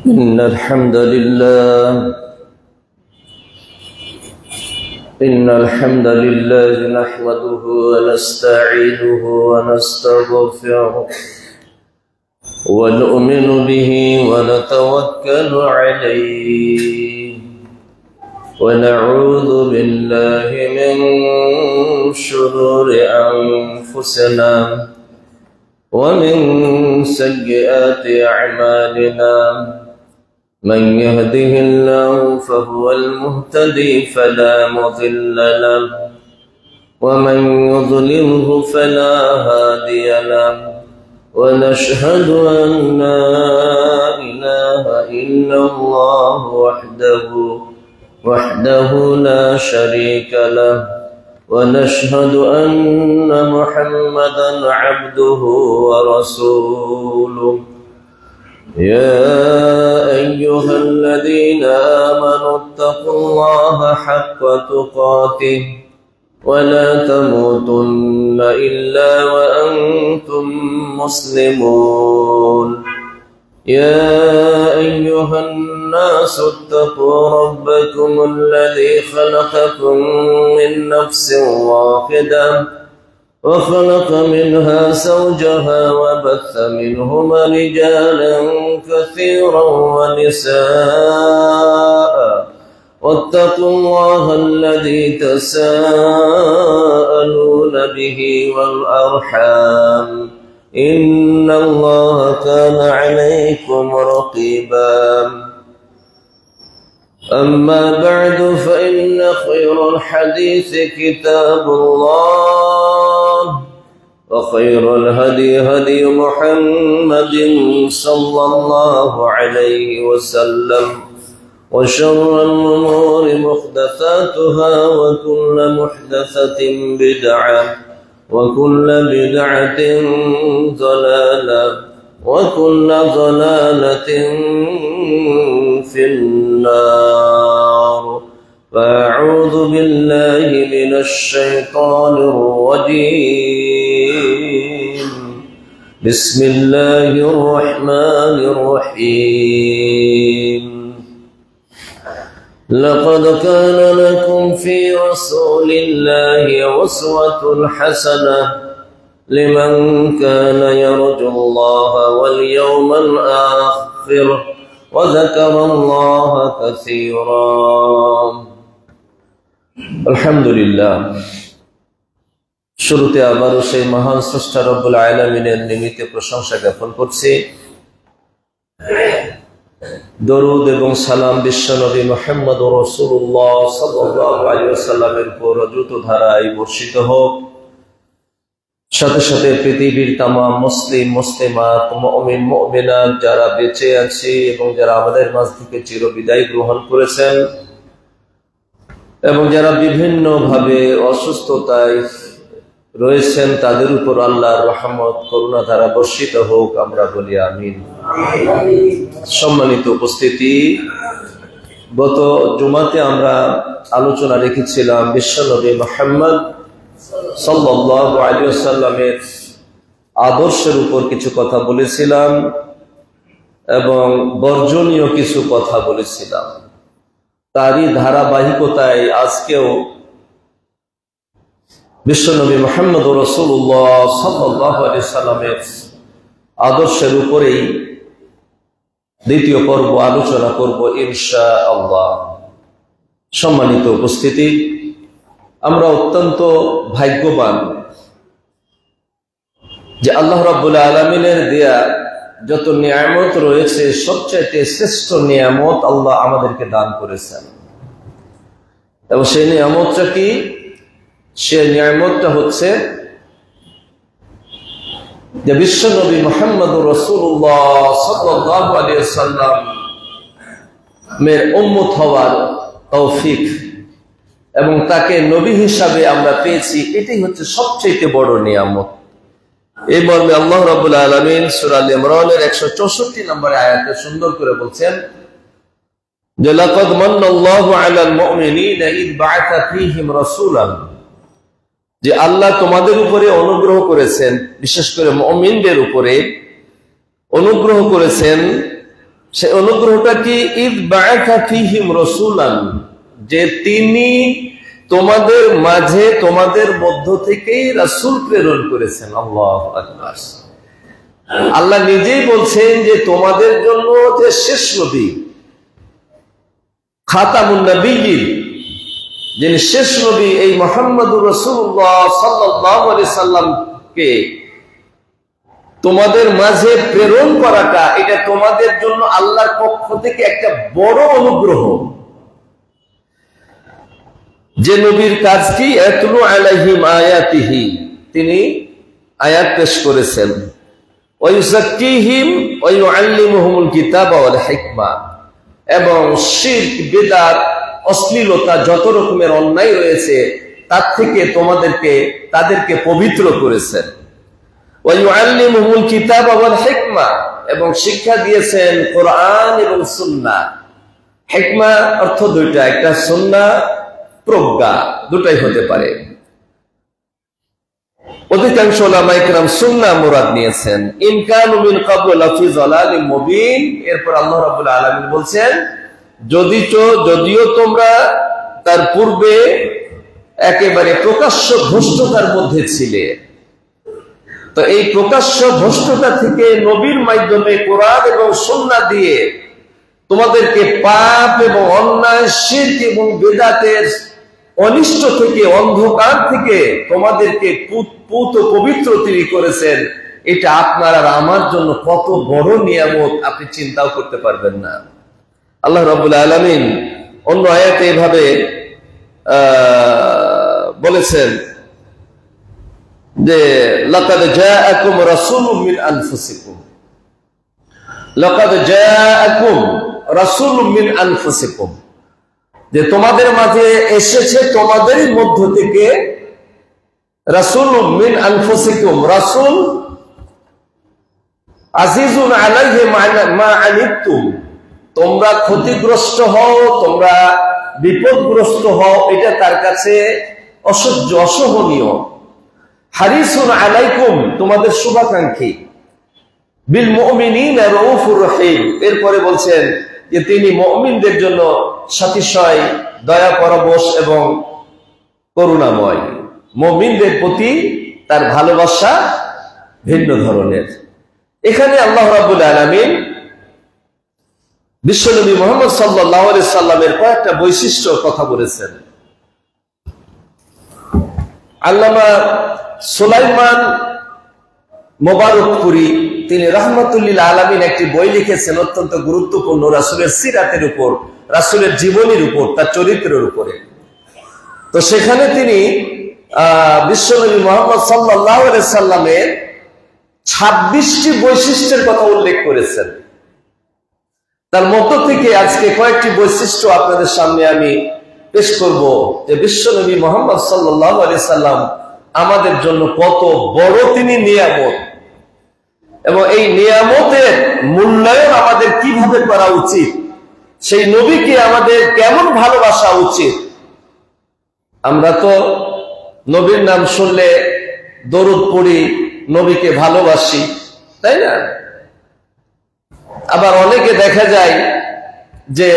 إن الحمد لله نحمده ونستعينه ونستغفره ونؤمن به ونتوكل عليه ونعوذ بالله من شرور أنفسنا ومن سيئات أعمالنا من يهده الله فهو المهتدي فلا مضل له ومن يضلله فلا هادي له ونشهد أن لا إله إلا الله وحده لا شريك له ونشهد أن محمدا عبده ورسوله يا أيها الذين آمنوا اتقوا الله حق تقاته ولا تموتن إلا وأنتم مسلمون يا أيها الناس اتقوا ربكم الذي خلقكم من نفس واحدة وخلق منها زوجها وبث منهما رجالا كثيرا ونساء واتقوا الله الذي تساءلون به والأرحام إن الله كان عليكم رقيبا أما بعد فإن خير الحديث كتاب الله وخير الهدي هدي محمد صلى الله عليه وسلم وشر الأمور محدثاتها وكل محدثة بدعة وكل بدعة ضلالة وكل ضلالة في النار فأعوذ بالله من الشيطان الرجيم بسم الله الرحمن الرحيم لقد كان لكم في رسول الله أسوة حسنة لمن كان يرجو الله واليوم الآخر وذكر الله كثيرا الحمد لله শুরুতে আবারও সেই মহান স্রষ্টা রব্বুল আলামিনের নিমিত্তে প্রশংসা জ্ঞাপন করছি। দরুদ এবং সালাম বিশ্বনবী মুহাম্মদ রাসূলুল্লাহ সাল্লাল্লাহু আলাইহি ওয়াসাল্লামের উপর দ্রুত ধারায় বর্ষিত হোক। সাথে সাথে পৃথিবীর তামাম মুসলিম মুসলিমাত মুমিন মুমিনাত যারা বেঁচে আছে এবং যারা আমাদের মাঝ থেকে চিরবিদায় গ্রহণ করেছেন এবং যারা বিভিন্ন ভাবে অসুস্থতায় রয়েছেন তাদের উপর আল্লাহর রহমত করুণা ধারা বর্ষিত হোক, আমরা বলি আমিন। সম্মানিত উপস্থিতি, গত জুমাতে আমরা আলোচনা রেখেছিলাম বিশ্বনবী মুহাম্মদ সাল্লাল্লাহু আলাইহি ওয়াসাল্লামের আদর্শের উপর কিছু কথা বলেছিলাম এবং বর্জনীয় কিছু কথা বলেছিলাম। তারই ধারাবাহিকতায় আজকেও বিশ্বনবী মুহাম্মদ রাসূলুল্লাহ সাল্লাল্লাহু আলাইহি ওয়াসাল্লামের আদর্শের উপরেই দ্বিতীয় পর্ব আলোচনা করব ইনশাআল্লাহ। সম্মানিত উপস্থিতি, আমরা অত্যন্ত ভাগ্যবান যে আল্লাহ রাব্বুল আলামিনের দেয়া যত নিয়ামত রয়েছে সবচেয়ে শ্রেষ্ঠ নিয়ামত আল্লাহ আমাদেরকে দান করেছেন। এবং সেই নিয়ামতটা কি? সেই নিয়ামতটা হচ্ছে যে বিশ্বনবী মুহাম্মদ রাসূলুল্লাহ সাল্লাল্লাহু আলাইহি ওয়াসাল্লামের উম্মত হওয়ার তৌফিক এবং তাকে নবী হিসাবে আমরা পেয়েছি। এটাই হচ্ছে সবচেয়ে বড় নিয়ামত। এই মর্মে আল্লাহ রাব্বুল আলামিন সূরা আল ইমরানের 164 নম্বর আয়াতে সুন্দর করে বলছেন যে লাকাদ মান্নাল্লাহু আলাল মুমিনিনা ইয বা'আথা ফীহিম রাসূলান, যে আল্লাহ তোমাদের উপরে অনুগ্রহ করেছেন, বিশেষ করে মুমিনদের উপরে অনুগ্রহ করেছেন সে অনুগ্রহটা কি? ইদ বাআসা ফীহিম রাসূলান, যে তিনি তোমাদের মাঝে তোমাদের মধ্য থেকেই রাসূল প্রেরণ করেছেন। আল্লাহু আকবার। আল্লাহ নিজেই বলছেন যে তোমাদের জন্য যে শেষ নবী, খাতামুন নবিয়্যিন, যিনি শেষ নবী, এই মুহাম্মদুর রাসূলুল্লাহ সাল্লাল্লাহু আলাইহি সাল্লামকে তোমাদের মাঝে প্রেরণ করাটা, এটা তোমাদের জন্য আল্লাহর পক্ষ থেকে একটা বড় অনুগ্রহ। যে নবীর কাজ কি? ইয়াতলু আলাইহিম আয়াতিহি, তিনি আয়াত পেশ করেছেন। ওয়া ইউযাক্কিহিম ওয়া ইউআল্লিমুহুমুল কিতাবা ওয়াল হিকমা, এবং শিরক, বিদআত, অশ্লীলতা, যত রকমের অন্যায় রয়েছে তার থেকে তাদেরকে পবিত্র করেছেন। ওয়া ইউআল্লিমুহুমুল কিতাবা ওয়াল হিকমা, এবং শিক্ষা দিয়েছেন কোরআন এবং সুন্নাহ। হিকমা অর্থ দুইটা, একটা সুন্নাহ, প্রজ্ঞা, দুটাই হতে পারে। অধিকাংশ উলামায়ে কেরাম সুন্নাহ মুরাদ নিয়েছেন। ইন কানু মিন ক্বাবলু লাফি যালালিম মুবিন, এরপর আল্লাহ রাব্বুল আলামিন বলছেন, যদিও তোমরা তার পূর্বে একেবারে প্রকাশ্য ভ্রষ্টতার মধ্যে ছিলে, তো এই প্রকাশ্য ভ্রষ্টতা থেকে নবীর মাধ্যমে কোরআন এবং সুন্নাহ দিয়ে তোমাদেরকে পাপ এবং অন্যায়, শিরক এবং বিদআতের অনিষ্ট থেকে, অন্ধকার থেকে তোমাদেরকে পুত পবিত্র তিনি করেছেন। এটা আপনার আর আমার জন্য কত বড় নিয়ামত, আপনি চিন্তাও করতে পারবেন না। আল্লাহ রাব্বুল আলামিন অন্য আয়াতে এভাবে বলেছেন যে লাকাদ জাআকুম রাসূলুম মিন আনফুসিকুম, লাকাদ জাআকুম রাসূলুম মিন আনফুসিকুম, যে তোমাদের মাঝে এসেছে তোমাদেরই মধ্য থেকে রাসূলুম মিন আনফুসিকুম, রাসূল আজিজুন আলাইহি মা আনিতুম, তোমরা ক্ষতিগ্রস্ত হও, তোমরা বিপদগ্রস্ত হও, এটা তার কাছে অসহ্য, অসহনীয়। হারিসুন আলাইকুম, তোমাদের শুভাকাঙ্ক্ষী। বিল মুমিনিনা রাউফুর রহিম, এরপরে বলছেন যে তিনি মুমিনদের জন্য সাতিশয়, দয়া পরবশ এবং করুণাময়। মুমিনদের প্রতি তার ভালোবাসা ভিন্ন ধরনের। এখানে আল্লাহ রাব্বুল আলামিন বিশ্বনবী মুহাম্মদ সাল্লাল্লাহু আলাইহি সাল্লামের কয়েকটা বৈশিষ্ট্যর কথা বলেছেন। আল্লামা সুলাইমান মোবারকপুরী তিনি রাহমাতুল লিল আলামিন একটি বই লিখেছেন, অত্যন্ত গুরুত্বপূর্ণ, রাসূলের সিরাতের উপর, রাসূলের জীবনীর উপর, তার চরিত্রের উপরে। তো সেখানে তিনি বিশ্বনবী মুহাম্মদ সাল্লাল্লাহু আলাইহি সাল্লামের 26টি বৈশিষ্ট্যের কথা উল্লেখ করেছেন। তার মধ্য থেকে আজকে কয়েকটি বৈশিষ্ট্য আপনাদের সামনে আমি পেশ করব, যে বিশ্বনবী মুহাম্মদ সাল্লাল্লাহু আলাইহি সাল্লাম আমাদের জন্য কত বড় তিনি নিয়ামত, এবং এই নিয়ামতের মূল্যায়ন আমাদের কিভাবে করা উচিত, সেই নবীকে আমাদের কেমন ভালোবাসা উচিত। আমরা তো নবীর নাম শুনলে দরুদ পড়ি, নবীকে ভালোবাসি, তাই না? আবার অনেকে দেখা যায় যে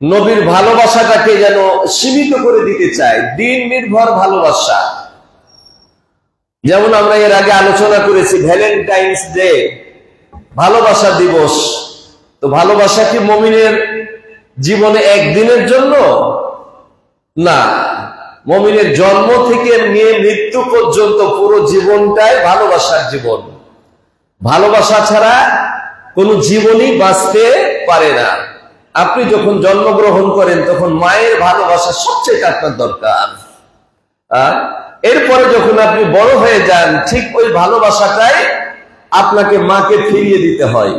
নবীর ভালোবাসাটাকে যেন সীমিত করে দিতে চায়, দিন নির্ভর ভালোবাসা। যেমন আমরা এর আগে আলোচনা করেছি ভ্যালেন্টাইন্স ডে, ভালোবাসা দিবস। তো ভালোবাসা কি মুমিনের জীবনে একদিনের জন্য? না, মুমিনের জন্ম থেকে নিয়ে মৃত্যু পর্যন্ত পুরো জীবনটাই ভালোবাসার জীবন। ভালোবাসা ছাড়া কোনো জীবনই বাঁচতে পারে না। আপনি যখন জন্মগ্রহণ করেন তখন মায়ের ভালোবাসা সবচেয়ে আপনার দরকার। এরপরে যখন আপনি বড় হয়ে যান, ঠিক ওই ভালোবাসাটাই আপনাকে মাকে ফিরিয়ে দিতে হয়।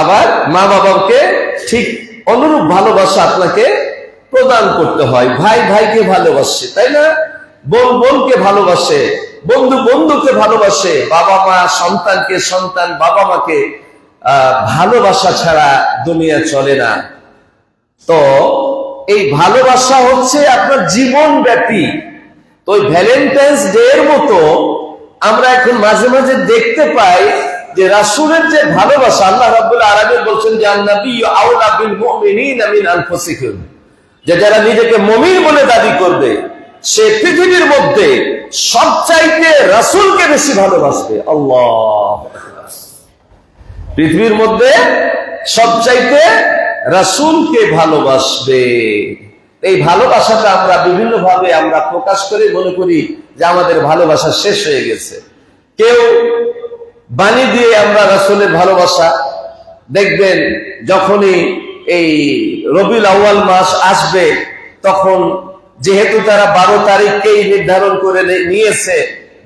আবার মা বাবাকে ঠিক অনুরূপ ভালোবাসা আপনাকে প্রদান করতে হয়। ভাই ভাইকে ভালোবাসে, তাই না? বোন বোনকে ভালোবাসে, বন্ধু বন্ধুকে ভালোবাসে, বাবা মা সন্তানকে, সন্তান বাবা মাকে। ভালোবাসা ছাড়া দুনিয়া চলে না। তো এই ভালোবাসা হচ্ছে আপনার জীবন ব্যাপী। তো ওই ভ্যালেন্টাইন্স ডে এর মতো আমরা এখন মাঝে মাঝে দেখতে পাই যে রাসূলের যে ভালোবাসা, আল্লাহ রাব্বুল আলামিন বলছেন যে আন-নাবিয়্যু আওলা বিল মুমিনিনা মিন আনফুসিহিম, যে যারা নিজেকে মুমিন বলে দাবি করবে সে পৃথিবীর মধ্যে সবচাইতে রাসূলকে বেশি ভালোবাসবে। আল্লাহ, পৃথিবীর মধ্যে সবচাইতে রাসূলকে ভালোবাসবে। এই ভালোবাসাটা আমরা বিভিন্ন ভাবে আমরা প্রকাশ করে মনে করি যে আমাদের ভালোবাসা শেষ হয়ে গেছে। কেউ বাণী দিয়ে আমরা রাসূলের ভালোবাসা, দেখবেন যখনই এই রবিউল আউয়াল মাস আসবে তখন যেহেতু তারা 12 তারিখকেই নির্ধারণ করে নিয়েছে,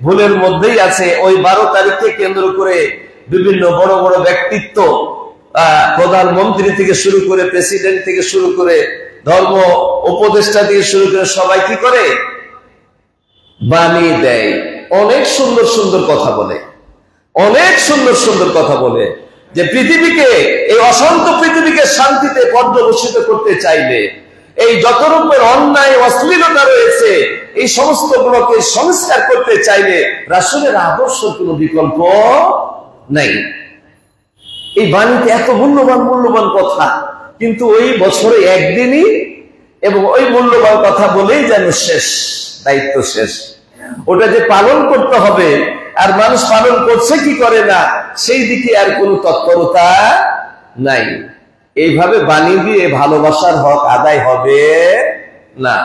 ভুলের মধ্যেই আছে, ওই 12 তারিখকে কেন্দ্র করে বিভিন্ন বড় বড় ব্যক্তিত্ব, প্রধানমন্ত্রী থেকে শুরু করে প্রেসিডেন্ট থেকে শুরু করে ধর্ম উপদেষ্টা থেকে শুরু করে সবাই কি করে, বাণী দেয়, অনেক সুন্দর সুন্দর কথা বলে, অনেক সুন্দর সুন্দর কথা বলে যে পৃথিবীকে, এই অশান্ত পৃথিবীকে শান্তিতে পর্যবসিত করতে চাইলে এই যত রূপের অন্যায় অশ্লীলতা রয়েছে এই সমস্ত গুলোকে সংস্কার করতে চাইলে রাসূলের আদর্শ কোনো বিকল্প নাই। এই বাণীতে এত মূল্যবান মূল্যবান কথা, কিন্তু ওই বছরে একদিনই এবং ওই মূল্যবান কথা বলেই যেন শেষ, দায়িত্ব শেষ। ওটা যে পালন করতে হবে আর মানুষ পালন করছে কি করে না সেই দিকে আর কোনো তৎপরতা নাই। এইভাবে বাণী দিয়ে ভালোবাসার হক আদায় হবে না।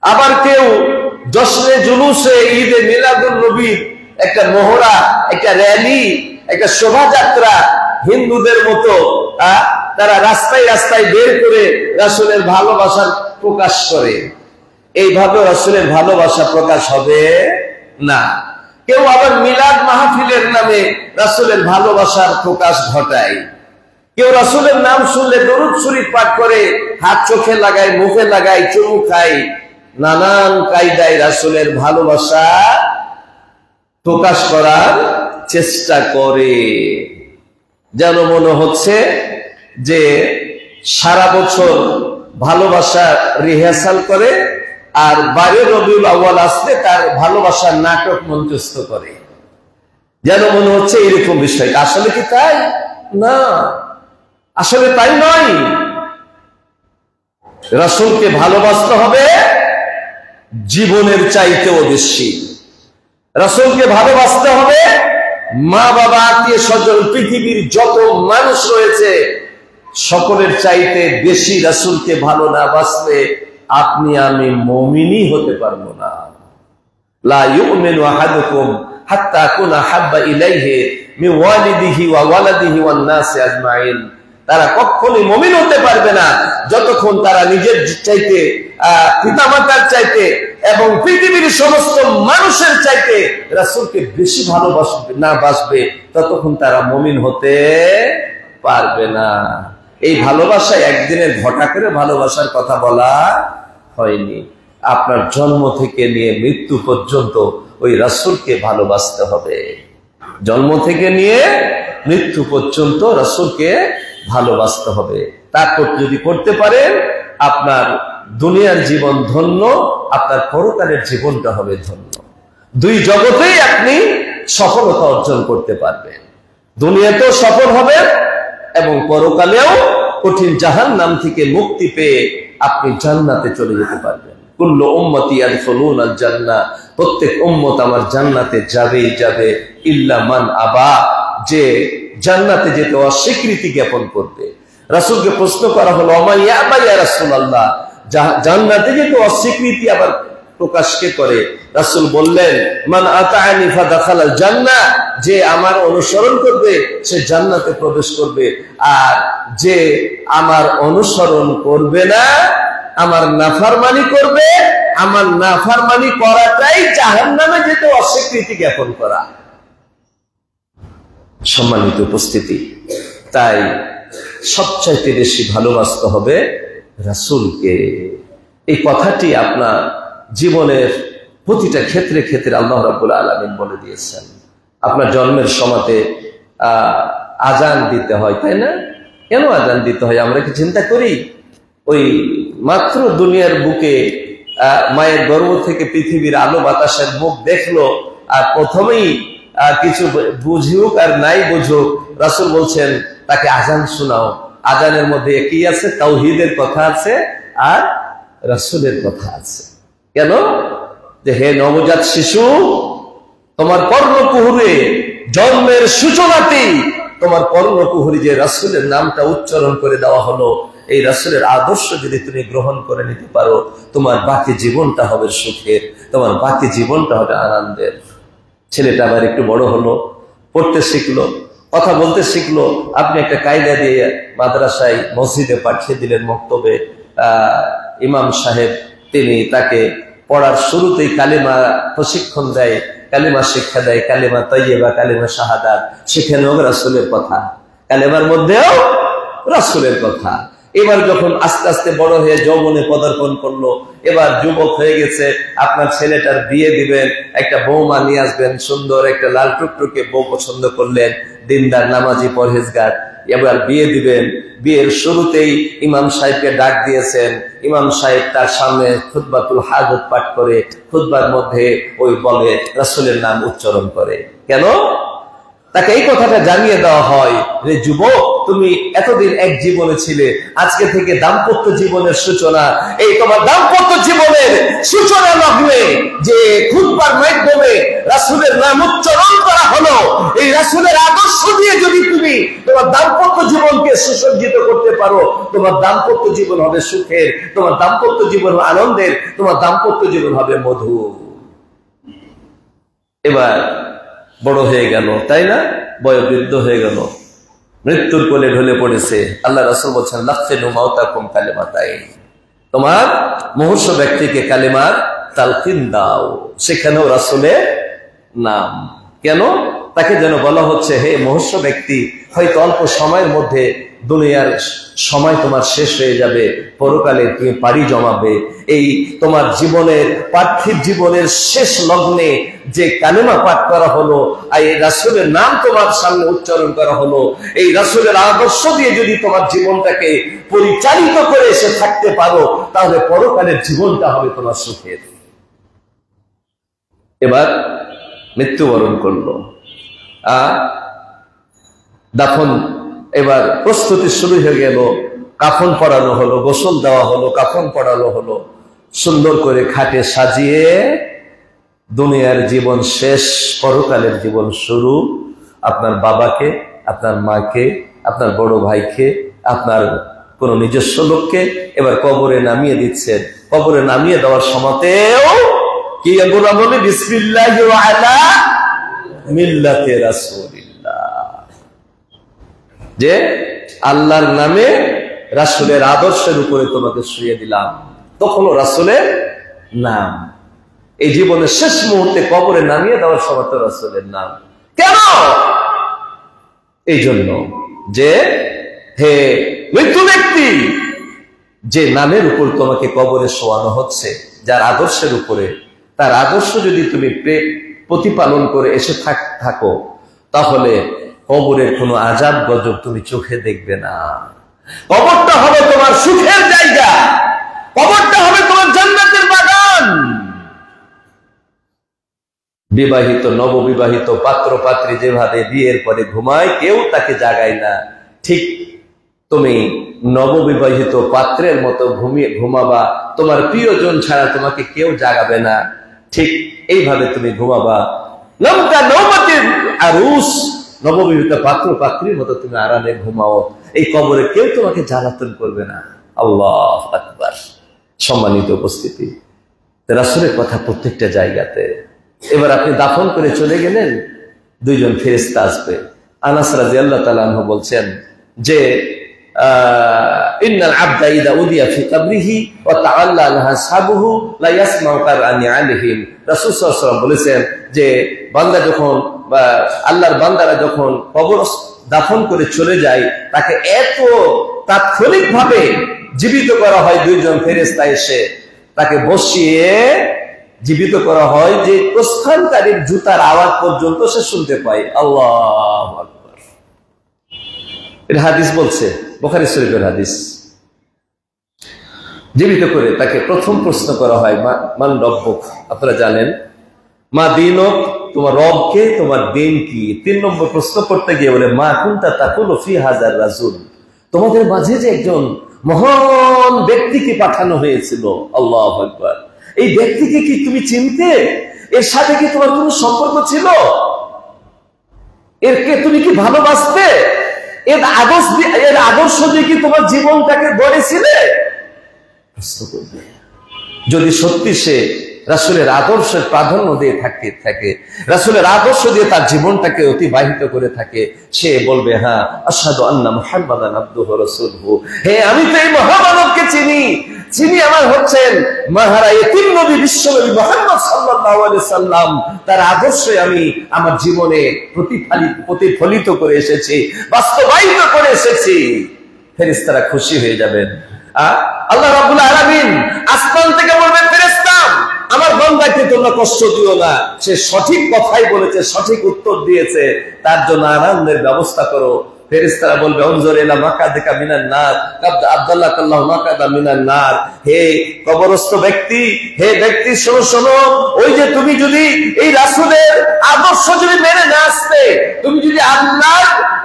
আবার কেউ জশ্নে জুলুসে ঈদে মিলাদুন নবীর একটা মহড়া, একটা র্যালি, একটা শোভাযাত্রা হিন্দুদের মতো তারা রাস্তায় রাস্তায় বের করে রাসূলের ভালোবাসার প্রকাশ করে। এইভাবে রাসূলের ভালোবাসা প্রকাশ হবে না। কেউ আবার মিলাদ মাহফিলের নামে রাসূলের ভালোবাসার প্রকাশ ঘটায়। কেউ রাসূলের নাম শুনলে দরুদ শরীফ পাঠ করে, হাত চোখে লাগায়, মুখে লাগায়, চুমু খায়, নানান কায়দায় রাসূলের ভালোবাসা প্রকাশ করার চেষ্টা করে, যেন মনে হচ্ছে যে সারা বছর ভালোবাসা রিহার্সাল করে আর 12 রবিউল আউয়াল আসলে তার ভালোবাসার নাটক মঞ্চস্থ করে, যেন মনে হচ্ছে এরকম বিষয়। আসলে কি তাই? না, আসলে তাই নয়। রাসূলকে ভালোবাসতে হবে জীবনের চাইতেও বেশি। রাসূলকে ভালোবাসতে হবে মা বাবা, আত্মীয় স্বজন, পৃথিবীর যত মানুষ রয়েছে সকলের চাইতে বেশি রাসূলকে ভালো না বাসলে আপনি আমি মুমিনই হতে পারবো না। লা ইউমিনু আহাদুকুম হাত্তা আকুনা হাব্বা ইলাইহি মিন ওয়ালিদিহি ওয়া ওয়ালাদিহি ওয়ান নাসি আজমাইন। তারা কখনোই মুমিন হতে পারবে না যতক্ষণ তারা নিজের চাইতে, পিতামাতার চাইতে এবং পৃথিবীর সমস্ত মানুষের চাইতে রাসূলকে বেশি ভালোবাসবে না বাসবে, ততক্ষণ তারা মুমিন হতে পারবে না। এই ভালোবাসায় একদিনের ঘটা করে ভালোবাসার কথা বলা হয়নি। আপনার জন্ম থেকে নিয়ে মৃত্যু পর্যন্ত ওই রাসূলকে ভালোবাসতে হবে। জন্ম থেকে নিয়ে মৃত্যু পর্যন্ত রাসূলকে ভালোবাসতে হবে। তারপর যদি করতে পারেন আপনার দুনিয়ার জীবন ধন্য, আপনার পরকালের জীবনটা হবে ধন্য। দুই জগতেই আপনি সফলতা অর্জন করতে পারবেন। দুনিয়াতেও সফল হবেন এবং পরকালেও কঠিন জাহান্নাম থেকে মুক্তি পেয়ে আপনি জান্নাতে চলে যেতে পারবেন। কুল্লু উম্মতি ইয়াদখুলুনাল জান্নাহ, প্রত্যেক উম্মত আমার জান্নাতে যাবেই যাবে, ইল্লা মান আবা, যে জান্নাতে যেতে অস্বীকৃতি জ্ঞাপন করবে। রাসূলকে প্রশ্ন করা হলো, ওমা ইয়াবা ইয়া রাসূলুল্লাহ, জান্নাতে যেতে অস্বীকৃতি আবার প্রকাশ কে করে? রাসূল বললেন, মান আতাআনি ফাদাখালাল জান্নাহ, যে আমার অনুসরণ করবে সে জান্নাতে প্রবেশ করবে, আর যে আমার অনুসরণ করবে না, আমার নাফরমানি করবে, আমার নাফরমানি করাটাই জাহান্নামে যেতে অস্বীকৃতি জ্ঞাপন করা। সম্মানিত উপস্থিতি, তাই সবচাইতে বেশি ভালোবাসতে হবে রাসূলকে। এই কথাটি আপনার জীবনের প্রতিটা ক্ষেত্রে ক্ষেত্রে আল্লাহ রাব্বুল আলামিন বলে দিয়েছেন। আপনার জন্মের সময়তে আজান দিতে হয়, তাই না? কেন আজান দিতে হয় আমরা কি চিন্তা করি? ওই মাত্র দুনিয়ার বুকে মায়ের গর্ভ থেকে পৃথিবীর আলো বাতাসের মুখ দেখলো আর প্রথমেই কিছু বুঝুক আর নাই বুঝুক, রাসূল বলছেন তাকে আজান শোনাও। আজানের মধ্যে কি আছে? তাওহীদের কথা আছে আর রাসূলের কথা আছে। কেন? যে হে নবজাত শিশু, তোমার কর্ণকুহরে জন্মের সূচনাতেই তোমার কর্ণকুহরে যে রাসূলের নামটা উচ্চারণ করে দেওয়া হলো, এই রাসূলের আদর্শ যদি তুমি গ্রহণ করে নিতে পারো, তোমার বাকি জীবনটা হবে সুখের, তোমার বাকি জীবনটা হবে আনন্দের। ছেলেটা আবার একটু বড় হলো, পড়তে শিখলো, কথা বলতে শিখলো। আপনি একটা কায়দা দিয়ে মাদ্রাসায় মসজিদে পাঠিয়ে দিলেন, মক্তবে ইমাম সাহেব তিনি তাকে পড়ার শুরুতেই কালিমা প্রশিক্ষণ দেয়, কালিমা শিক্ষা দেয়, কালিমা তাইয়্যিবা, কালিমা শাহাদাত, সেখানেও রাসূলের কথা, কালিমার মধ্যেও রাসূলের কথা। এবার যখন আস্তে আস্তে বড় হয়ে যৌবনে পদার্পণ করলো, এবার যুবক হয়ে গেছে, আপনার ছেলেটার বিয়ে দিবেন, একটা বৌমা নিয়ে আসবেন, সুন্দর একটা লাল টুকটুকে বউ পছন্দ করলেন, দিনদার নামাজি পরহেজগার, এবার বিয়ে দিবেন। বিয়ের শুরুতেই ইমাম সাহেবকে ডাক দিয়েছেন, ইমাম সাহেব তার সামনে খুতবাতুল হাজত পাঠ করে, খুতবার মধ্যে ওই বলে রাসূলের নাম উচ্চারণ করে। কেন? তাকে এই কথাটা জানিয়ে দেওয়া হয় যে যুবক, তুমি এতদিন এক জীবনে ছিলে, আজকে থেকে দাম্পত্য জীবনের সূচনা। এই তোমার দাম্পত্য জীবনের সূচনা লগ্নে যে খুতবার মাধ্যমে রাসূলের নাম উচ্চারণ করা হলো, এই রাসূলের আদর্শ দিয়ে যদি তুমি তোমার দাম্পত্য জীবনকে সুসজ্জিত করতে পারো, তোমার দাম্পত্য জীবন হবে সুখের, তোমার দাম্পত্য জীবন হবে আনন্দের, তোমার দাম্পত্য জীবন হবে মধুর। এবার বড় হয়ে গেল, তাই না? বয়োবৃদ্ধ হয়ে গেল, মৃত্যুর কোলে ঢলে পড়েছে। আল্লাহ রাসূল বলছেন লাকিনু মাউতাকুম কালিমাতাইন, তোমার মুমূর্ষ ব্যক্তিকে কালিমার তালকিন দাও। সেখানেও রাসূলের নাম। কেন? তাকে যেন বলা হচ্ছে, হে মুমূর্ষ ব্যক্তি, হয়তো অল্প সময়ের মধ্যে দুনিয়ার সময় তোমার শেষ হয়ে যাবে, পরকালে তুমি পাড়ি জমাবে। এই তোমার জীবনের পার্থিব জীবনের শেষ লগ্নে যে কালেমা পাঠ করা হলো, আর এই রাসূলের নাম তোমার সামনে উচ্চারণ করা হলো, এই রাসূলের আদর্শ দিয়ে যদি তোমার জীবনটাকে পরিচালিত করে এসে থাকতে পারো, তাহলে পরকালের জীবনটা হবে তোমার সুখের। এবার মৃত্যুবরণ করলো, দাফন, এবার প্রস্তুতি শুরু হয়ে গেল, কাফন পরানো হলো, গোসল দেওয়া হলো, কাফন পরানো হলো, সুন্দর করে খাটে সাজিয়ে দুনিয়ার জীবন শেষ, পরকালের জীবন শুরু। আপনার বাবাকে, আপনার মাকে, আপনার বড় ভাইকে, আপনার কোন নিজস্ব লোককে এবার কবরে নামিয়ে দিচ্ছেন। কবরে নামিয়ে দেওয়ার সময়তেও কি বলে বিসমিল্লাহি ওয়া আলা মিল্লাতে রাসূলিল্লাহ, যে আল্লাহর নামে রাসূলের আদর্শের উপরে তোমাকে শুইয়ে দিলাম। তখনও রাসূলের নাম। এই জীবনের শেষ মুহূর্তে কবরে নামিয়ে দেওয়ার সময় তো রাসূলের নাম। কেন? এই জন্য যে হে মৃত্যু ব্যক্তি, যে নামের উপর তোমাকে কবরে শোয়ানো হচ্ছে, যার আদর্শের উপরে, তার আদর্শ যদি তুমি প্রতিপালন করে এসে থাকো, তাহলে কবরের কোনো আযাব গজব তুমি চোখে দেখবে না। কবরটা হবে তোমার সুখের জায়গা, কবরটা হবে তোমার জান্নাতের বাগান। বিবাহিত নববিবাহিত পাত্র পাত্রী যেভাবে বিয়ের পরে ঘুমায়, কেউ তাকে জাগায় না, ঠিক তুমি নববিবাহিত পাত্রের মতো ঘুমাবা, তোমার প্রিয়জন ছাড়া তোমাকে কেউ জাগাবে না, ঠিক এইভাবে তুমি ঘুমাবা। নববিবাহিত পাত্র পাত্রীর মতো তুমি আরামে ঘুমাও, এই কবরে কেউ তোমাকে জ্বালাতন করবে না। আল্লাহু আকবার। সম্মানিত উপস্থিতি, রাসূলের কথা প্রত্যেকটা জায়গাতে। এবার আপনি দাফন করে চলে গেলেন, দুইজন ফেরেশতা আসবে। আনাস রাদিয়াল্লাহু তাআলা আনহু বলছেন যে ইন্নাল আবদা ইযা উদিয়া ফি কবরিহি ওয়া তাআল্লা আসহাবুহু লা ইয়াসমাউ কারআনি আলাইহিম। রাসূল সাল্লাল্লাহু আলাইহি ওয়াসাল্লাম বলেছেন যে বান্দা যখন বা আল্লাহর বান্দারা যখন কবর দাফন করে চলে যায়, তাকে এত তাৎক্ষণিকভাবে জীবিত করা হয়, দুইজন ফেরেশতা এসে তাকে বসিয়ে জীবিত করা হয় যে প্রস্থানকারীর জুতার আওয়াজ পর্যন্ত সে শুনতে পায়। আল্লাহু আকবার। এর হাদিস বলছে, বুখারী শরীফের হাদিস। জীবিত করে তাকে প্রথম প্রশ্ন করা হয়, মান রব্বুক, আপনারা জানেন, মা দীনুক, তোমার রবকে, তোমার দিন কি। 3 নম্বর প্রশ্ন করতে গিয়ে বলে মা কুনতা তাকুলু ফি হাযার রাজুল, তোমাদের মাঝে যে একজন মহান ব্যক্তিকে পাঠানো হয়েছিল, আল্লাহু আকবার, এই ব্যক্তিকে কি তুমি চিনতে? এর সাথে কি তোমার কোনো সম্পর্ক ছিল? এরকে তুমি কি ভালোবাসতে? এর আদর্শ দিয়ে কি তোমার জীবনটাকে গড়েছিলে? প্রশ্ন করবে। যদি সত্যি সে রাসূলের আদর্শের প্রাধান্য দিয়ে থাকে, রাসূলের আদর্শ দিয়ে তার জীবনটাকে অতিবাহিত করে থাকে, সে বলবে হ্যাঁ আশহাদু আন্না মুহাম্মাদান আবদুহু ওয়া রাসূলুহু, হ্যাঁ আমি তো এই মহামানবকে চিনি, আমার হচ্ছেন মাহারা এতিম নবী বিশ্বনবী মুহাম্মদ সাল্লাল্লাহু আলাইহি সাল্লাম। তার আদর্শে আমি আমার জীবনে প্রতিফলিত করে এসেছি, বাস্তবায়িত করে এসেছি। ফেরেশতারা খুশি হয়ে যাবেন। আল্লাহ রাব্বুল আলামিন আসমান থেকে বলবেন ফেরেশতা, আমার বান্দাকে তোমরা কষ্ট দিও না, সে সঠিক কথাই বলেছে, সঠিক উত্তর দিয়েছে, তার জন্য আনন্দের ব্যবস্থা করো। ফেরেশতারা বলবে উনজুর ইলা মাকাদিকা মিনান নার কাদ আব্দুল্লাহ মাকাদা মিনান নার, হে কবরস্থ ব্যক্তি, হে ব্যক্তি শোনো, ওই যে তুমি যদি এই রাসূলের আদর্শ যদি মেনে না আসতে, তুমি যদি আল্লাহ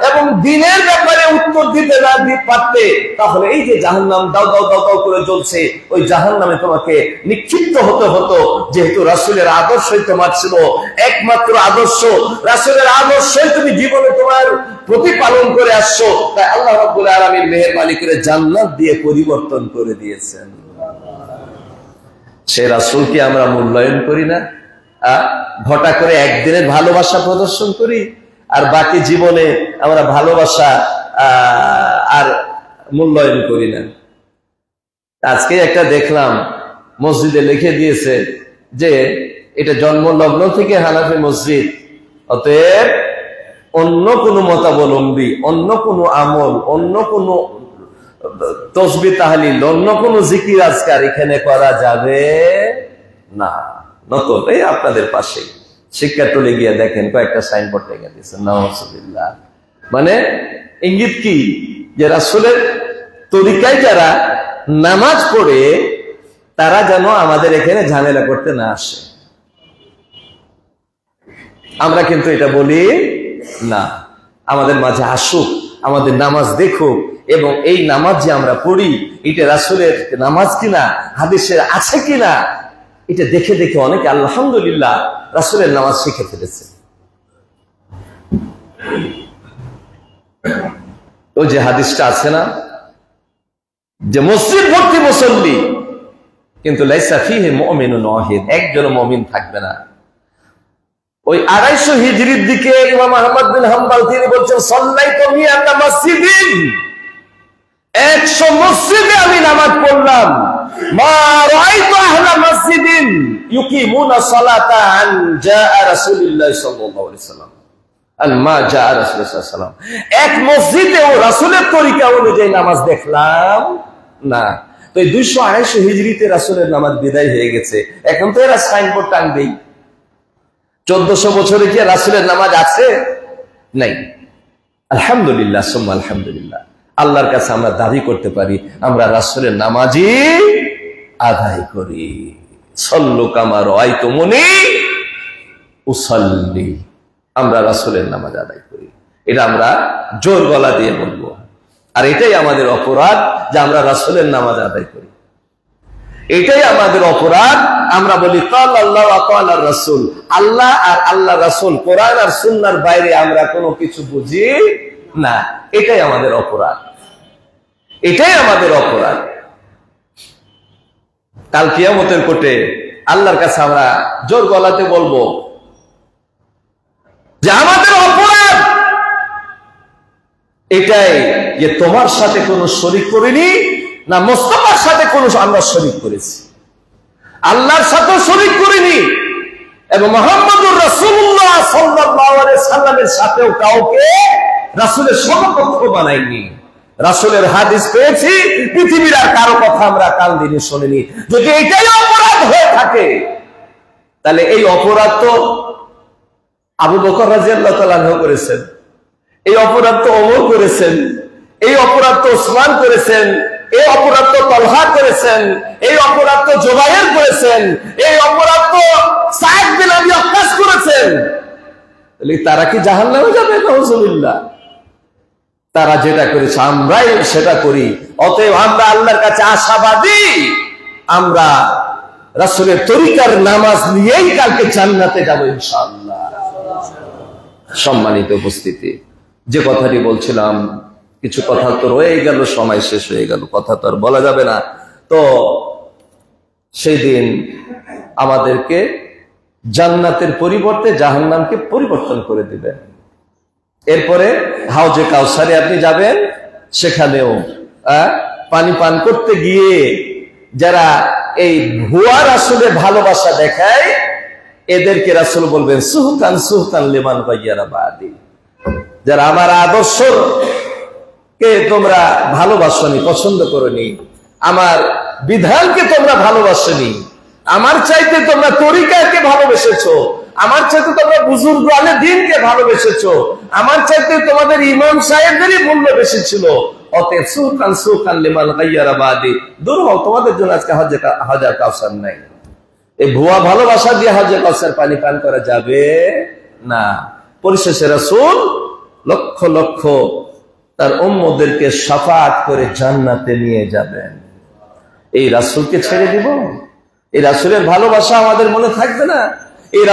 এবং দ্বীনের ব্যাপারে উত্তর দিতে না পারতে, তাহলে এই যে জাহান্নাম দাও দাও দাও দাও করে জ্বলছে, ওই জাহান্নামে তোমাকে নিক্ষিপ্ত হতে হতো। যেহেতু রাসূলের আদর্শই তোমার ছিল একমাত্র আদর্শ, রাসূলের আদর্শই তুমি জীবনে তোমার প্রতিপালন করে আসছো, তাই আল্লাহ রাব্বুল আলামিন মেহেরবানি করে জান্নাত দিয়ে পরিবর্তন করে দিয়েছেন। সে রাসূলকে আমরা মূল্যায়ন করি না, ঘটা করে একদিনের ভালোবাসা প্রদর্শন করি, আর বাকি জীবনে আমরা ভালোবাসা আর মূল্যায়ন করি না। আজকে একটা দেখলাম মসজিদে লিখে দিয়েছে যে এটা জন্মলগ্ন থেকে হানাফি মসজিদ, অতএব অন্য কোনো মতাবলম্বী, অন্য কোনো আমল, অন্য কোনো তসবিহ তাহলিল, অন্য কোনো জিকির আজকার এখানে করা যাবে না। নতুন এই আপনাদের পাশে শিক্ষা টলে গিয়ে দেখেন কয়েকটা সাইনবোর্ড লেগে দিয়েছে, নাউজুবিল্লাহ। মানে ইঙ্গিত কি যে রাসূলের তরিকায় যারা নামাজ পড়ে তারা যেন আমাদের এখানে ঝামেলা করতে না আসে। আমরা কিন্তু এটা বলি না, আমাদের মাঝে আসুক, আমাদের নামাজ দেখুক, এবং এই নামাজ যে আমরা পড়ি এটা রাসূলের নামাজ কিনা, হাদিসে আছে কিনা, এটা দেখে দেখে অনেকে আলহামদুলিল্লাহ রাসূলের নামাজ শিখে ফেলেছে। ওই যে হাদিসটা আছে না যে মসজিদ ভর্তি মুসল্লি কিন্তু লাইসা ফিহি মুমিনুন ওয়াহিদ, একজন মুমিন থাকবে না। ওই 250 হিজরির দিকে ইমাম আহমদ বিন হাম্বল তিনি বলছেন সাল্লাইতু মিআতা মসজিদিন, 100 মসজিদে আমি নামাজ পড়লাম, মা রাআইতু আহলা মসজিদিন ইউকিমুনা সালাতা আন জাআ রাসূলুল্লাহ সাল্লাল্লাহু আলাইহি ওয়াসাল্লাম, আন মা জাআ রাসূলুল্লাহ সাল্লাল্লাহু আলাইহি ওয়াসাল্লাম, এক মসজিদেও রাসূলের তরিকা অনুযায়ী নামাজ দেখলাম না। তো এই 228 হিজরিতে রাসূলের নামাজ বিদায় হয়ে গেছে, এখন তো এরা সাইনবোর্ড টাঙবেই। 1400 বছরে কি রাসূলের নামাজ আছে? নাই। আলহামদুলিল্লাহ সুম্মা আলহামদুলিল্লাহ, আল্লাহর কাছে আমরা দাবি করতে পারি আমরা রাসূলের নামাজই আদায় করি। সাল্লু কামা রাআইতুমুনি উসাল্লি, আমরা রাসূলের নামাজ আদায় করি, এটা আমরা জোর গলা দিয়ে বলবো। আর এটাই আমাদের অপরাধ যে আমরা রাসূলের নামাজ আদায় করি, এটাই আমাদের অপরাধ। আমরা বলি কাল আল্লাহ ওয়া কাল রাসূল, আল্লাহ আর আল্লাহ রাসূল, কোরআন আর সুন্নাহর বাইরে আমরা কোনো কিছু বুঝি না, এটাই আমাদের অপরাধ, এটাই আমাদের অপরাধ। কাল কিয়ামতের কোর্টে আল্লাহর কাছে আমরা জোর গলাতে বলবো যে আমাদের অপরাধ এটাই যে তোমার সাথে কোনো শরীক করিনি, না মুস্তাফার সাথে কোনো আমরা শরীক করেছি, আল্লাহর সাথে শরীক করিনি, এবং মুহাম্মদুর রাসূলুল্লাহ সাল্লাল্লাহু আলাইহি সাল্লামের সাথেও কাউকে রাসূলের সমকক্ষ বানাইনি। রাসূলের হাদিস পেয়েছি, পৃথিবীর আর কারো কথা আমরা কান দিয়ে শুনিনি। যদি এটাই অপরাধ হয়ে থাকে তাহলে এই অপরাধ তো আবু বকর রাদিয়াল্লাহু তাআলা আনহু করেছেন, এই অপরাধ তো ওমর করেছেন, এই অপরাধ তো ওসমান করেছেন, এই অপরাধ তো তালহা করেছেন, এই অপরাধ তো জুবায়ের করেছেন, এই অপরাধ তো সাঈদ বিন আবি ওয়াক্কাস করেছেন। তারা কি জাহান্নামে যাবে? নাউজুবিল্লাহ। তারা যেটা করেছে আমরাই সেটা করি, অতএব আমরা আল্লাহর কাছে আশাবাদী, আমরা রাসূলের তরিকার নামাজ নিয়েই কালকে জান্নাতে যাব ইনশাআল্লাহ। সম্মানিত উপস্থিতি, যে কথাটি বলছিলাম, কিছু কথা তো রয়ে গেল, সময় শেষ হয়ে গেল, কথা তো আর বলা যাবে না। তো সেই দিন আমাদেরকে জান্নাতের পরিবর্তে জাহান্নামকে পরিবর্তন করে দিবেন। এরপরে হাউজে কাউসারে আপনি যাবেন, সেখানেও পানি পান করতে গিয়ে যারা এই ভুয়া রাসূলের ভালোবাসা দেখায়, এদেরকে রাসূল বলবেন সুহকান সুহকান লিমান গায়্যারা বাদি। যারা আমার আদর্শকে তোমরা ভালোবাসনি, পছন্দ করনি, আমার বিধানকে তোমরা ভালোবাসনি, আমার চাইতে তোমরা তরিকাকে ভালোবেসেছো, আমার চাইতে তোমরা বুজুর্গ আলে দ্বীনকে ভালোবেসেছো, আমার চাইতে তোমাদের ইমাম সাহেবদেরই মূল্য বেশি ছিল, অতএব সুহকান সুহকান লিমান গায়্যারা বাদি। দূর হও, তোমাদের জন্য আজকে হাজার কাউসার নাই। এই ভুয়া ভালোবাসা দিয়ে হাজার কাউসার পানি পান করা যাবে না। পরিশেষে রাসূল লক্ষ লক্ষ তার উম্মতদেরকে শাফাআত করে জান্নাতে নিয়ে যাবেন। এই রাসূলকে ছেড়ে দিব? এই রাসূলের ভালোবাসা আমাদের মনে থাকবে না? এই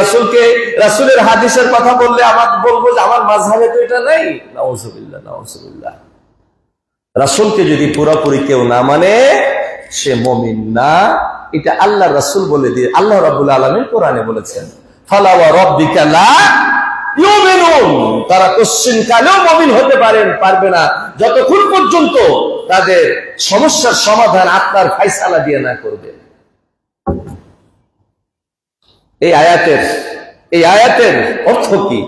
রাসূলের হাদিসের কথা বললে আমার বলবো যে আমার মাযহাবে তো এটা নাই। নাউজুবিল্লাহ, নাউজুবিল্লাহ। রাসূলকে যদি পুরোপুরি কেউ না মানে সে মুমিন না, এটা আল্লাহ রাসূল বলে দিয়ে আল্লাহ রাব্বুল আলামিন কোরআনে বলেছেন, ফালা ওয়া রাব্বিকা লা ইউমিনুন। তারা কোশ্চিন কালেও মুমিন হতে পারবে না যতক্ষণ পর্যন্ত তাদের সমস্যার সমাধান আপনার ফায়সালা দিয়ে না করবে। এই আয়াতের অর্থ কি?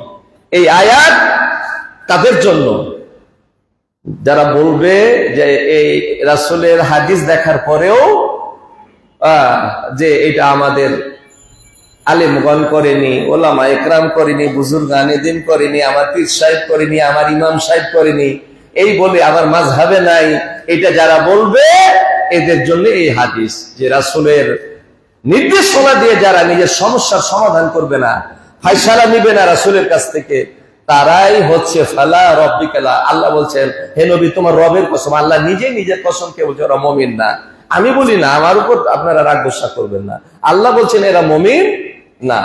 এই আয়াত তাদের জন্য যারা বলবে যে এই রাসূলের হাদিস দেখার পরেও যে এটা আমাদের আলেমগণ করেনি, ওলামা একরাম করেনি, বুজুর্গানে দিন করেনি, আমার পীর সাহেব করেনি, আমার ইমাম সাহেব করেনি, এই বলে আমার মাযহাবে নাই, এটা যারা বলবে এদের জন্য এই হাদিস, যে রাসূলের নির্দেশনা দিয়ে যারা নিজের সমস্যার সমাধান করবে না, ফায়সালা নিবে না রাসূলের কাছ থেকে, তারাই হচ্ছে ফালা রাব্বিকা লা। আল্লাহ বলছেন, হে নবী তোমার রবের কসম, আল্লাহ নিজে নিজের কসম কে বলছে ওরা মুমিন না। আমি বলি না, আমার উপর আপনারা রাগ গোসা করবেন না। আল্লাহ বলছেন এরা মুমিন না।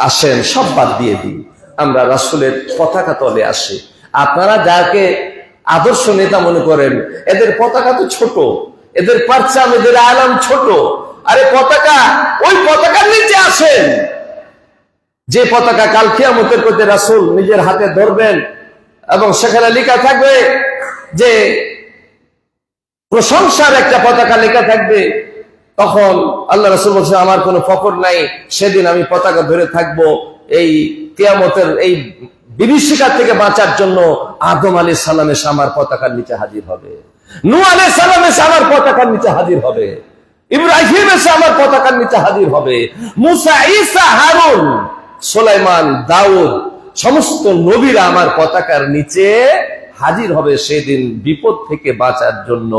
আসেন সব বাদ দিয়ে দিই, আমরা রাসূলের পতাকা তলে আসি। আপনারা যাকে আদর্শ নেতা মনে করেন, এদের পতাকা তো ছোট, এদের পারচাম, এদের আলাম ছোট। আরে পতাকা, ওই পতাকার নিচে আসেন, যে পতাকা কাল কিয়ামতের করতে রাসূল নিজের হাতে ধরবেন এবং সেখানে লেখা থাকবে যে প্রশংসার একটা পতাকা লেখা থাকবে। তখন আল্লাহ রাসূল বলছে আমার কোনো ফখর নাই, সেদিন আমি পতাকা ধরে থাকবো। এই কিয়ামতের এই বিভীষিকা থেকে বাঁচার জন্য আদম আলাইহিস সালাম এসে আমার পতাকার নিচে হাজির হবে, নূহ আলাইহিস সালাম এসে আমার পতাকার নিচে হাজির হবে, ইব্রাহিম এসে আমার পতাকার নিচে হাজির হবে, মুসা, ঈসা, হারুন, সুলাইমান, দাউদ, সমস্ত নবীরা আমার পতাকার নিচে হাজির হবে সেদিন বিপদ থেকে বাঁচার জন্য।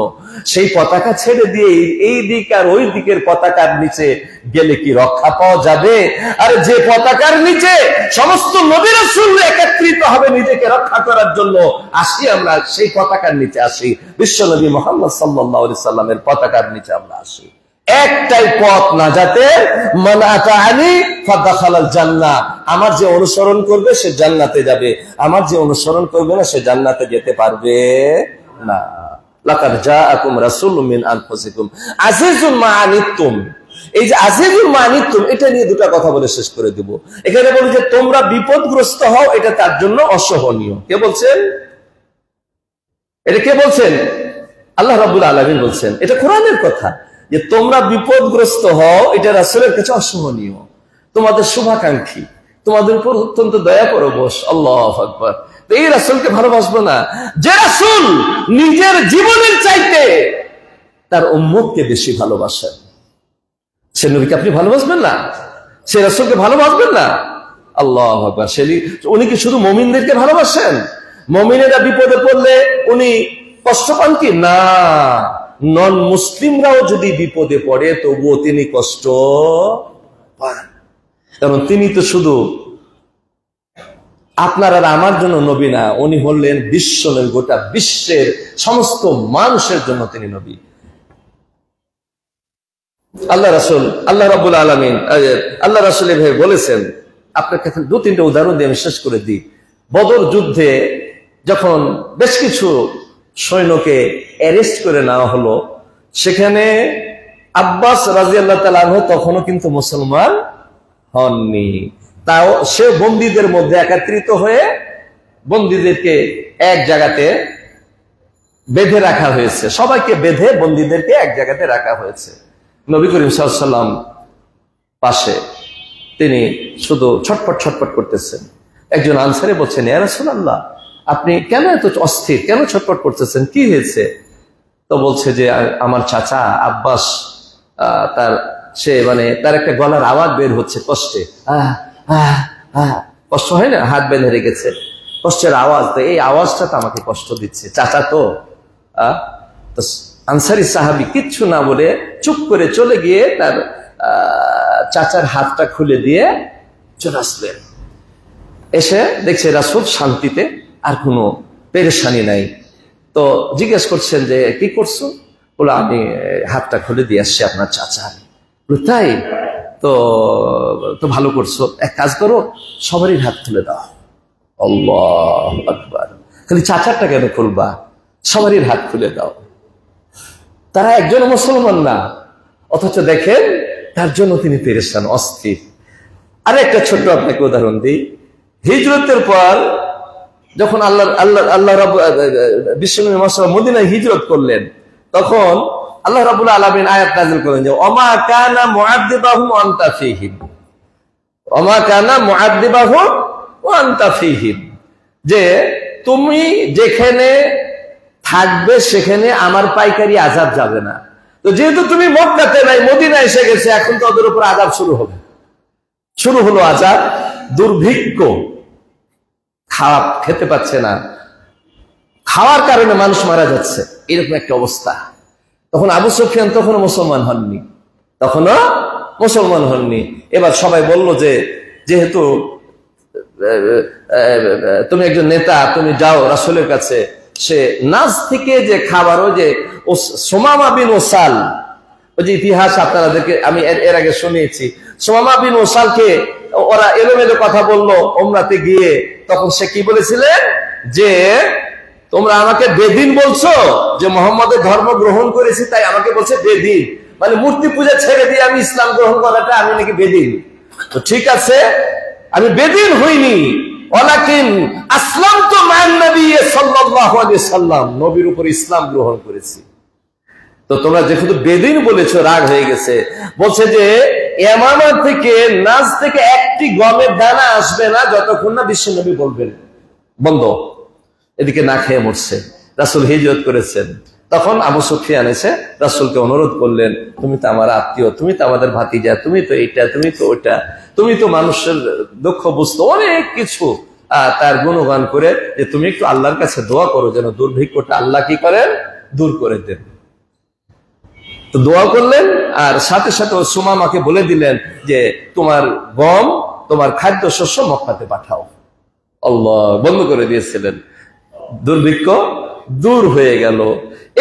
সেই পতাকা ছেড়ে দিয়ে এই দিক আর ওই দিকের পতাকার নিচে গেলে কি রক্ষা পাওয়া যাবে? আর যে পতাকার নিচে সমস্ত নবী রাসূল একত্রিত হবে নিজেকে রক্ষা করার জন্য, আসি আমরা সেই পতাকার নিচে আসি, বিশ্বনবী মুহাম্মদ সাল্লাল্লাহু আলাইহি সাল্লামের পতাকার নিচে আমরা আসি। একটাই পথ নাজাতের, মান আতাআনি ফাদাখালাল জান্নাহ। আমার যে অনুসরণ করবে সে জান্নাতে যাবে, আমার যে অনুসরণ করবে না সে জান্নাতে যেতে পারবে না। লাকাদ জাআকুম রাসূলুম মিন আনফুসিকুম আজিজুম মা আনিতুম। এই যে আজিজুম মা আনিতুম, এটা নিয়ে দুটো কথা বলে শেষ করে দেব। এখানে বলি যে তোমরা বিপদগ্রস্ত হও, এটা তার জন্য অসহনীয়। কে বলছেন? এটা কে বলছেন? আল্লাহ রাব্বুল আলামিন বলছেন। এটা কোরআনের কথা, যে তোমরা বিপদগ্রস্ত হও, এটা রাসূলের কাছে অসহনীয়। তোমাদের শুভাকাঙ্ক্ষী, তোমাদের উপর অত্যন্ত দয়া পরবশ। আল্লাহু আকবার। এই রাসূলকে ভালোবাসবো না? যে রাসূল নিজের জীবনের চাইতে তার উম্মতকে বেশি ভালোবাসেন, সে নবীকে আপনি ভালোবাসবেন না? সে রাসূলকে ভালোবাসবেন না? আল্লাহু আকবার। উনি কি শুধু মুমিনদেরকে ভালোবাসেন? মুমিনেরা বিপদে পড়লে উনি কষ্ট পান কি? না, নন মুসলিমরাও যদি বিপদে পড়ে তবুও তিনি কষ্ট পান, কারণ তিনি তো শুধু আপনার আর আমার জন্য নবী না, উনি হলেন বিশ্ব নবী, গোটা বিশ্বের সমস্ত মানুষের জন্য তিনি নবী। আল্লাহ রাসূল, আল্লাহ রাব্বুল আলামিন, আল্লাহ রাসূল এভাবে বলেছেন। আপনার কাছে 2-3টা উদাহরণ দিয়ে আমি শেষ করে দিই। বদর যুদ্ধে যখন বেশ কিছু সৈন্যকে অ্যারেস্ট করে নেওয়া হলো, সেখানে আব্বাস রাদিয়াল্লাহু তাআলা আনহু তখনও কিন্তু মুসলমান হননি। তাও সে বন্দীদের মধ্যে একত্রিত হয়ে বন্দীদেরকে এক জায়গাতে বেঁধে রাখা হয়েছে, সবাইকে বেঁধে বন্দীদেরকে এক জায়গাতে রাখা হয়েছে। নবী করিম সাল্লাল্লাহু আলাইহি ওয়াসাল্লাম পাশে, তিনি শুধু ছটফট ছটফট করতেছেন। একজন আনসারী বলছেন, ইয়া রাসূলুল্লাহ, আপনি কেন এত অস্থির, কেন ছটফট করতেছেন, কি হয়েছে? তো বলছে যে আমার চাচা আব্বাস, তার একটা গলার আওয়াজ বের হচ্ছে কষ্টে, কষ্ট হয় না, হাত বেঁধে রেখেছে, কষ্টের আওয়াজ, তো এই আওয়াজটা তো আমাকে কষ্ট দিচ্ছে, চাচা তো। আনসারী সাহাবী কিচ্ছু না বলে চুপ করে চলে গিয়ে তার চাচার হাতটা খুলে দিয়ে চলে আসলেন। এসে দেখছে রাসূল শান্তিতে, আর কোনো পেরেশানি নাই। তো জিজ্ঞেস করছেন যে কি করছো? বলে আমি হাতটা খুলে দিয়ে আসছি আপনার চাচা। তাই তো ভালো করছো, এক কাজ করো, সবারই হাত খুলে দাও। আল্লাহু আকবার। খালি চাচারটা কেন খুলবা? সবারই হাত খুলে দাও। তারা একজন মুসলমান না, অথচ দেখেন তার জন্য তিনি পেরেশান, অস্থির। আর একটা ছোট্ট আপনাকে উদাহরণ দিই। হিজরতের পর যখন আল্লাহ বিশ্বনবী মুহাম্মদ মদিনায় হিজরত করলেন, তখন আল্লাহ রাব্বুল আলামিন আয়াত নাযিল করেন যে ওমা কানা মুআদ্দিবাহুম ওয়া আনতা ফীহিম, ওমা কানা মুআদ্দিবাহুম ওয়া আনতা ফীহিম, যে তুমি যেখানে থাকবে সেখানে আমার পাইকারি আযাব যাবে না। তো যেহেতু তুমি মক্কাতে নাই, মদিনা এসে গেছে, এখন তো ওদের উপর আযাব শুরু হবে। শুরু হলো আযাব, দুর্ভিক্ষ, খাওয়া খেতে পাচ্ছে না, খাওয়ার কারণে মানুষ মারা যাচ্ছে, এরকম একটা অবস্থা। তখন আবু সুফিয়ান তখনও মুসলমান হননি। এবার সবাই বলল যে যেহেতু তুমি একজন নেতা, তুমি যাও রাসূলের কাছে, সে নাজ থেকে যে খাবার, ওই যে সুমামা বিন ওসাল, ওই যে ইতিহাস আপনাদেরকে আমি এর আগে শুনিয়েছি, সুমামা বিন ওসালকে ওরা এলোমেলো কথা বললো উমরাতে গিয়ে। তখন সে কি বলেছিলেন যে তোমরা আমাকে বেদিন বলছো, যে মুহাম্মদের ধর্ম গ্রহণ করেছি তাই আমাকে বলছে বেদিন, মানে মূর্তি পূজা ছেড়ে দিয়ে আমি ইসলাম গ্রহণ করাটা আমি নাকি বেদিন। তো ঠিক আছে, আমি বেদিন হইনি, ওয়ালাকিন আসলামতু মা'আন নবী সাল্লাল্লাহু আলাইহি সাল্লাম, নবীর উপর ইসলাম গ্রহণ করেছি। তো তোমরা যেহেতু বেদিন বলেছো, রাগ হয়ে গেছে। বলছে যে ইয়ামামা থেকে, নাজ থেকে একটি গমের দানা আসবে না যতক্ষণ না বিশ্বনবী বলবেন বন্ধ। এদিকে না খেয়ে মরছে। রাসূল হিজরত করেছেন। তখন আবু সুফিয়ান এসে রাসূলকে অনুরোধ করলেন, তুমি তো আমার আত্মীয়, তুমি তো আমাদের ভাতিজা, তুমি তো এটা, তুমি তো ওটা, তুমি তো মানুষের দুঃখ বুঝতো, অনেক কিছু তার গুণগান করে, যে তুমি একটু আল্লাহর কাছে দোয়া করো যেন দুর্ভিক্ষটা আল্লাহ কি করেন, দূর করে দেন। তো দোয়া করলেন, আর সাথে সাথে সুমামাকে বলে দিলেন যে তোমার গম, তোমার খাদ্য শস্য মক্কাতে পাঠাও। আল্লাহ, বন্ধ করে দিয়েছিলেন, দুর্ভিক্ষ দূর হয়ে গেল।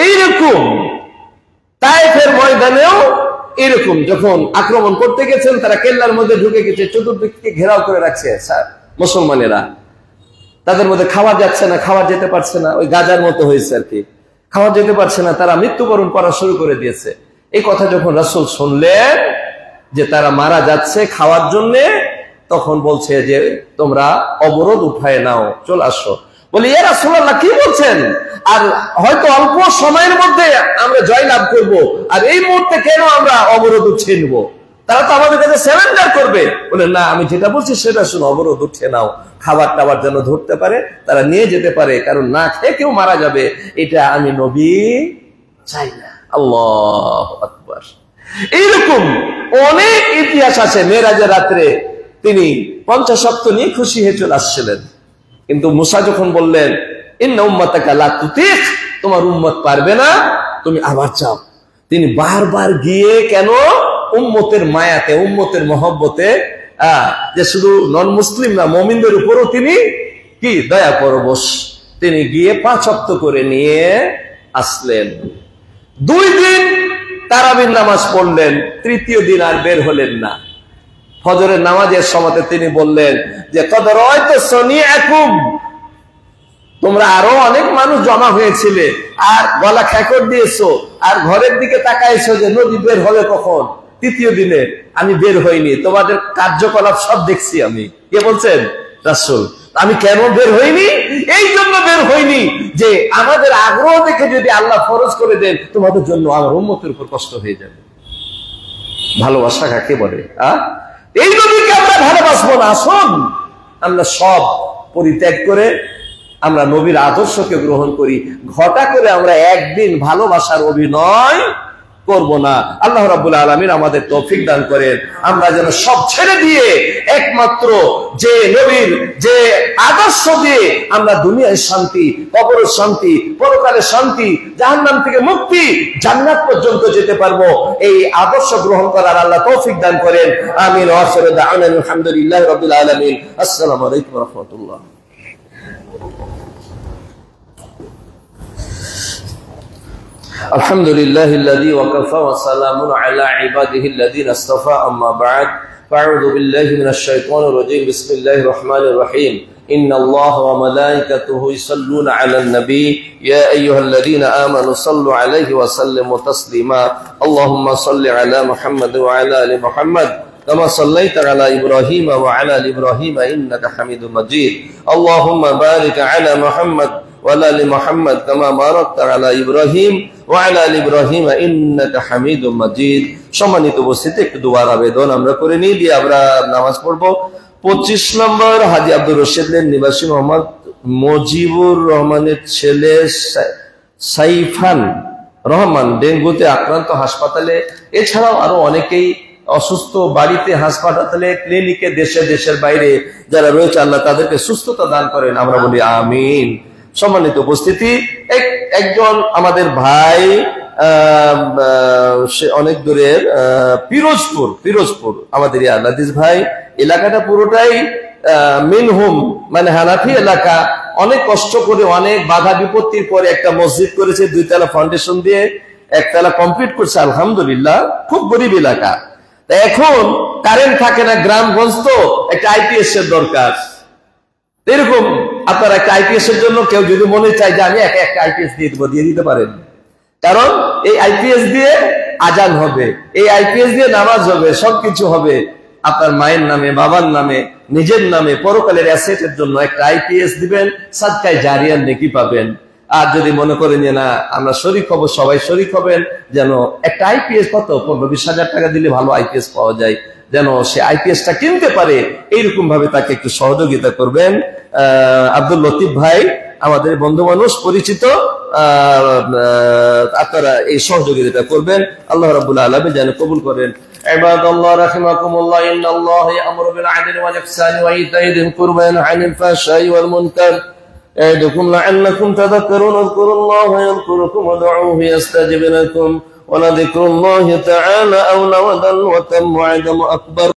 এইরকম তায়েফের ময়দানেও এরকম যখন আক্রমণ করতে গেছেন, তারা কেল্লার মধ্যে ঢুকে গেছে, চতুর্দিকে ঘেরাও করে রাখছে মুসলমানেরা। তাদের মধ্যে খাওয়া যাচ্ছে না, খাওয়া যেতে পারছে না, ওই গাজার মতো হয়েছে আর কি, খাওয়া যেতে পারছে না, তারা মৃত্যুবরণ করা শুরু করে দিয়েছে। এই কথা যখন রাসূল শুনলেন যে তারা মারা যাচ্ছে খাওয়ার জন্য, তখন বলছে যে তোমরা অবরোধ উঠায় নাও, চল আসো। বলি ইয়া রাসূলুল্লাহ, কি বলছেন? আর হয়তো অল্প সময়ের মধ্যে আমরা জয় লাভ করব, আর এই মুহূর্তে কেন আমরা অবরোধ উঠিয়ে নেব? তারা তো আমাদের কাছে সারেন্ডার করবে। বলে না, আমি যেটা বলছি সেটা শুনো, অবরোধ উঠিয়ে নাও, খাবার টাবার যেন ধরতে পারে, তারা নিয়ে যেতে পারে, কারণ না খেয়ে কেউ মারা যাবে, এটা আমি নবী চাই না। আল্লাহু আকবার। এইরকম অনেক ইতিহাস আছে। মেরাজের রাত্রে তিনি 50 ওয়াক্ত নিয়ে খুশি হয়ে চলে আসছিলেন, কিন্তু মুসা যখন বললেন ইন্না উম্মাতাকা লা তুতিক, তোমার উম্মত পারবে না, তুমি আবার চাও, তিনি বারবার গিয়ে কেন উম্মতের মায়াতে, উম্মতের মহব্বতে, যে শুধু নন মুসলিম না মুমিনদের উপরও তিনি কি দয়া পরবশ, তিনি গিয়ে 5 ওয়াক্ত করে নিয়ে আসলেন। 2 দিন তারাবির নামাজ পড়লেন, তৃতীয় দিন আর বের হলেন না। ফজরের নামাজের সময়তে তিনি বললেন যে কদ রাআইতু সানিআকুম, তোমরা আরো অনেক মানুষ জমা হয়েছিলে আর গলা খেকর দিয়েছো আর ঘরের দিকে তাকাইছো যে নদী বের হবে কখন, তৃতীয় দিনে আমি বের হইনি, তোমাদের কার্যকলাপ সব দেখছি আমি। কে বলছেন? রাসূল। আমি কেন বের হইনি? এই জন্য বের হইনি যে আমাদের আগ্রহ দেখে যদি আল্লাহ ফরজ করে দেন তোমাদের জন্য আমার উম্মতের উপর কষ্ট হয়ে যাবে। ভালোবাসা কাকে বলে? এই নবীকে আমরা ভালোবাসবো না। আসুন আমরা সব পরিত্যাগ করে আমরা নবীর আদর্শকে গ্রহণ করি। ঘটা করে আমরা একদিন ভালোবাসার অভিনয় করব না। আল্লাহ রাব্বুল আলামিন আমাদের তৌফিক দান করেন, আমরা যেন সব ছেড়ে দিয়ে একমাত্র যে নবীর যে আদর্শ দিয়ে আমরা দুনিয়ায় শান্তি, কবরের শান্তি, পরকালের শান্তি, জাহান্নাম থেকে মুক্তি, জান্নাত পর্যন্ত যেতে পারবো, এই আদর্শ গ্রহণ করার আল্লাহ তৌফিক দান করেন। আমিন। ওয়া আখিরু দাওয়ানা আলহামদুলিল্লাহি রাব্বিল আলামিন। আসসালামু আলাইকুম ওয়া রাহমাতুল্লাহ। الحمد لله الذي وكفى وسلام على عباده الذين اصطفى أما بعد فأعوذ بالله من الشيطان الرجيم بسم الله الرحمن الرحيم إن الله وملائكته يصلون على النبي يا أيها الذين آمنوا صلوا عليه وسلموا تسليما اللهم صل على محمد وعلى آل محمد كما صليت على إبراهيم وعلى آل إبراهيم إنك حميد مجيد اللهم بارك على محمد وعلى آل محمد كما باركت على إبراهيم وعلى آل إبراهيم إنك حميد مجيد। সম্মানিত উপস্থিতি, একটু দুয়ার আবেদন আমরা করে নিই, দিয়ে আমরা নামাজ পড়বো। 25 নম্বর হাজী আব্দুর রশিদের নিবাসী মোহাম্মদ মুজিবুর রহমানের ছেলে সাইফান রহমান ডেঙ্গুতে আক্রান্ত, হাসপাতালে। এছাড়াও আরো অনেকেই অসুস্থ, বাড়িতে, হাসপাতালে, ক্লিনিকে, দেশের বাইরে যারা রয়েছে, আল্লাহ তাদেরকে সুস্থতা দান করেন, আমরা বলি আমিন। সম্মানিত উপস্থিতি, একজন আমাদের ভাই সে অনেক দূরের পিরোজপুর আমাদের আল্লাদিস ভাই, এলাকাটা পুরোটাই মিনহুম মানে হানাফি এলাকা। অনেক কষ্ট করে, অনেক বাধা বিপত্তির পরে একটা মসজিদ করেছে, 2 তলা ফাউন্ডেশন দিয়ে, 1 তলা কমপ্লিট করছে, আলহামদুলিল্লাহ। খুব গরিব এলাকা। এখন কারেন্ট থাকে না, গ্রামগঞ্জ তো, একটা আইপিএস এর দরকার। এরকম আপনার একটা আইপিএস এর জন্য কেউ যদি মনে চায় যে আমি একটা আইপিএস দিয়ে দেবো, দিয়ে দিতে পারেন। কারণ এই আইপিএস দিয়ে আজান হবে, এই আইপিএস দিয়ে নামাজ হবে, সবকিছু হবে। আপনার মায়ের নামে, বাবার নামে, নিজের নামে, পরকালের অ্যাসেটের জন্য একটা আইপিএস দিবেন, সাদকায়ে জারিয়ার নেকি পাবেন। আর যদি মনে করেন যে না আমরা শরীক হব, সবাই শরীক হবেন, যেন একটা আইপিএস কত 15-20 হাজার টাকা দিলে ভালো আইপিএস পাওয়া যায়, যেন সে আইপিএসটা কিনতে পারে, এইরকম ভাবে তাকে একটু সহযোগিতা করবেন। আব্দুল লতিফ ভাই আমাদের বন্ধু মানুষ, পরিচিত, আপনারা এই সহযোগিতা করবেন। আল্লাহ রাব্বুল আলামিন যেন কবুল করেন। ইবাদাল্লাহ রাহিমাকুমুল্লাহ, ইন্নাল্লাহা ইয়া'মুরু বিল 'আদলি ওয়াল ইহসানি ওয়া ইতা'i যিল কুরবা ওয়া ইয়ানহা 'আনিল ফাহশা'i ওয়াল মুনকার ইয়া'iদুকুম লা'আল্লাকুম তাযাক্কারুন। আযকুরুল্লাহা ইয়াযকুরুকুম ওয়াদ'উহু ইয়াস্তাজিব লাকুম ওয়া লাযিকরুল্লাহি তাআলা আ'লা ওয়া দাল ওয়া তাম ওয়া 'আদাmu আকবার।